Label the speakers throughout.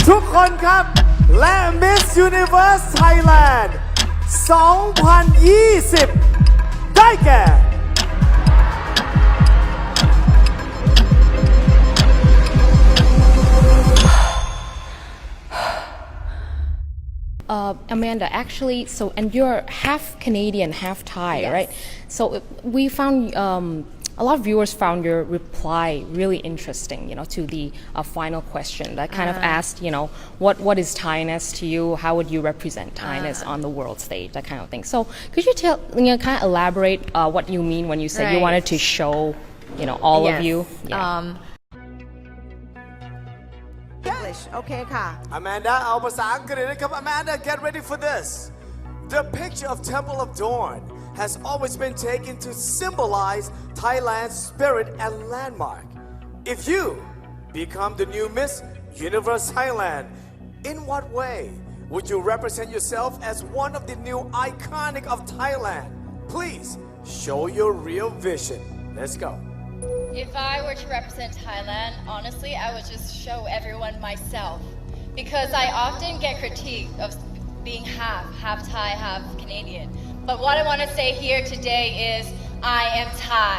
Speaker 1: ทุกคนครับและ Miss Universe Thailand 2020 ได้แก่
Speaker 2: Amanda, actually, so and you're half Canadian, half Thai,
Speaker 3: Yes.
Speaker 2: right? So we found a lot of viewers found your reply really interesting, to the final question that kind of asked, what is Thainess to you? How would you represent Thainess on the world stage? That kind of thing. So could you tell, kind of elaborate what you mean when you said you
Speaker 3: Right.
Speaker 2: wanted to show, all of you?
Speaker 4: English โอเคค่ะ
Speaker 1: Amanda เอาภาษาอังกฤษนะครับ Amanda get ready for this The picture of Temple of Dawn has always been taken to symbolize Thailand's spirit and landmark If you become the new Miss Universe Thailand in what way would you represent yourself as one of the new iconic of Thailand Please show your real vision Let's go
Speaker 5: If I were to represent Thailand, honestly, I would just show everyone myself. Because I often get critique of being half Thai, half Canadian. But what I want to say here today is, I am Thai.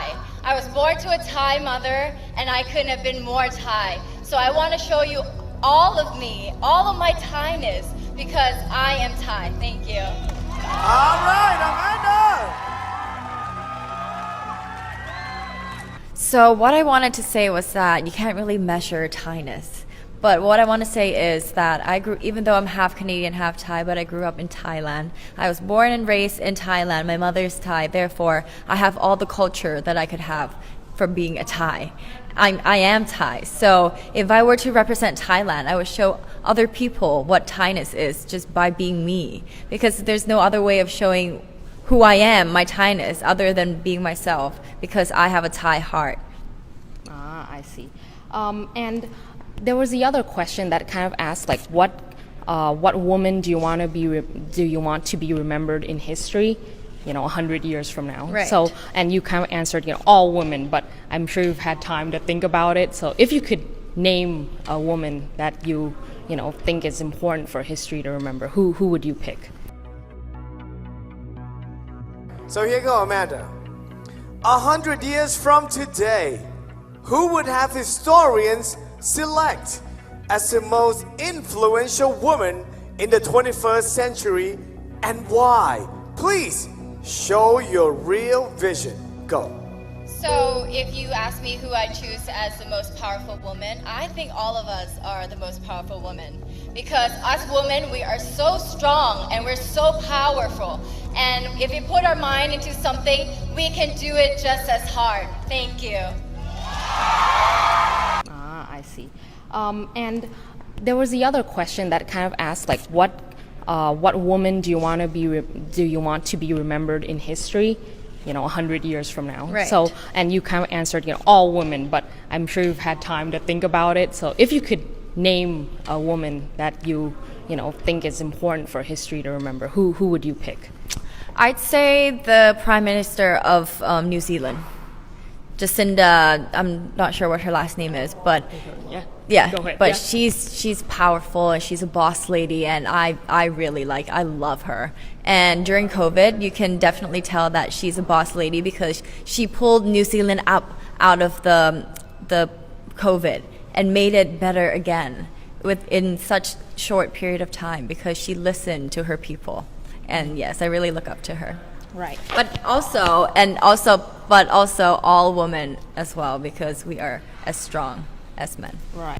Speaker 5: I was born to a Thai mother, and I couldn't have been more Thai. So I want to show you all of me, all of my Thainess, because I am Thai. Thank you.
Speaker 1: All right Amanda
Speaker 3: So what I wanted to say was that you can't really measure Thainess. But what I want to say is that even though I'm half Canadian, half Thai, but I grew up in Thailand. I was born and raised in Thailand. My mother's Thai. Therefore, I have all the culture that I could have from being a Thai. I am Thai. So if I were to represent Thailand, I would show other people what Thainess is just by being me. Because there's no other way of showing who I am, my Thainess, other than being myself, because I have a Thai heart.
Speaker 2: I see. And there was the other question that kind of asked, like, what woman do you want to be remembered in history? 100 years from now.
Speaker 3: Right.
Speaker 2: So, and you kind of answered, all women, but I'm sure you've had time to think about it. So if you could name a woman that you think is important for history to remember, who would you pick?
Speaker 1: So here you go, Amanda. 100 years from today, who would have historians select as the most influential woman in the 21st century and why? Please show your real vision. Go.
Speaker 5: So, if you ask me who I choose as the most powerful woman, I think all of us are the most powerful women. Because us women, we are so strong and we're so powerful. And if we put our mind into something, we can do it just as hard. Thank you.
Speaker 2: I see. And there was the other question that kind of asked, like, what woman do you want to be remembered in history? 100 years from now.
Speaker 3: Right.
Speaker 2: So, and you kind of answered, all women, but I'm sure you've had time to think about it. So if you could name a woman that you think is important for history to remember, who would you pick?
Speaker 3: I'd say the Prime Minister of New Zealand. Jacinda, I'm not sure what her last name is, but yeah,
Speaker 2: Go ahead.
Speaker 3: but
Speaker 2: Yeah.
Speaker 3: she's powerful and she's a boss lady, and I love her. And during COVID, you can definitely tell that she's a boss lady because she pulled New Zealand out of the COVID and made it better again within such short period of time because she listened to her people. And yes, I really look up to her.
Speaker 2: Right.
Speaker 3: But also all women as well because we are as strong as men.
Speaker 2: Right.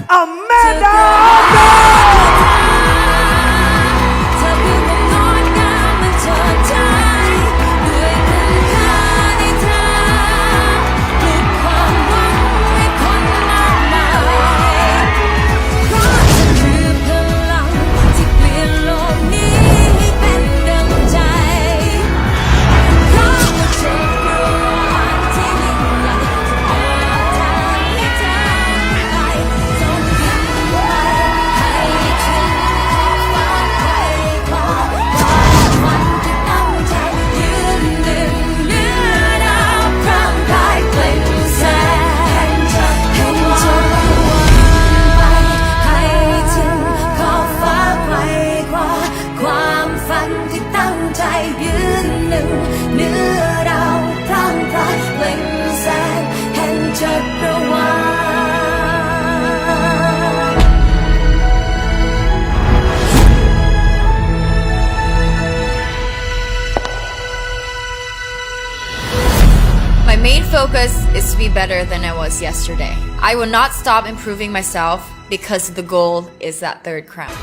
Speaker 1: Amanda
Speaker 3: My main focus is to be better than I was yesterday. I will not stop improving myself because the goal is that third crown.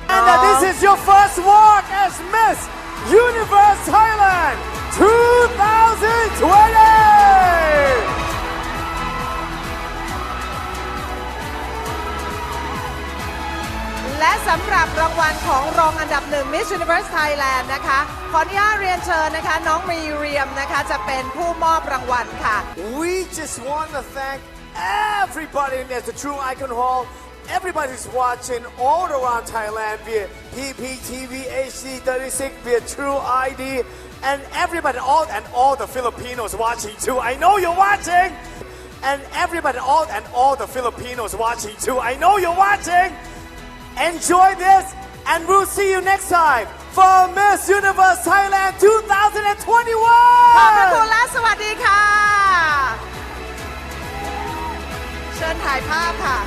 Speaker 1: And this is your first walk as Miss Universe Thailand 2020.
Speaker 4: และสำหรับรางวัลของรองอันดับหนึ่ง Miss Universe Thailand นะคะขออนุญาตเรียนเชิญนะคะน้องมีเรียมนะคะจะเป็นผู้มอบรางวัลค่ะ
Speaker 1: We just want to thank everybody at the True Icon Hall, everybody who's watching all around Thailand via PPTV HD36 via True ID, and everybody, all the Filipinos watching too. I know you're watching, and everybody, all the Filipinos watching too. I know you're watching. Enjoy this, and we'll see you next time for Miss Universe Thailand 2021.
Speaker 4: ขอบพระคุณและสวัสดีค่ะ เชิญถ่ายภาพค่ะ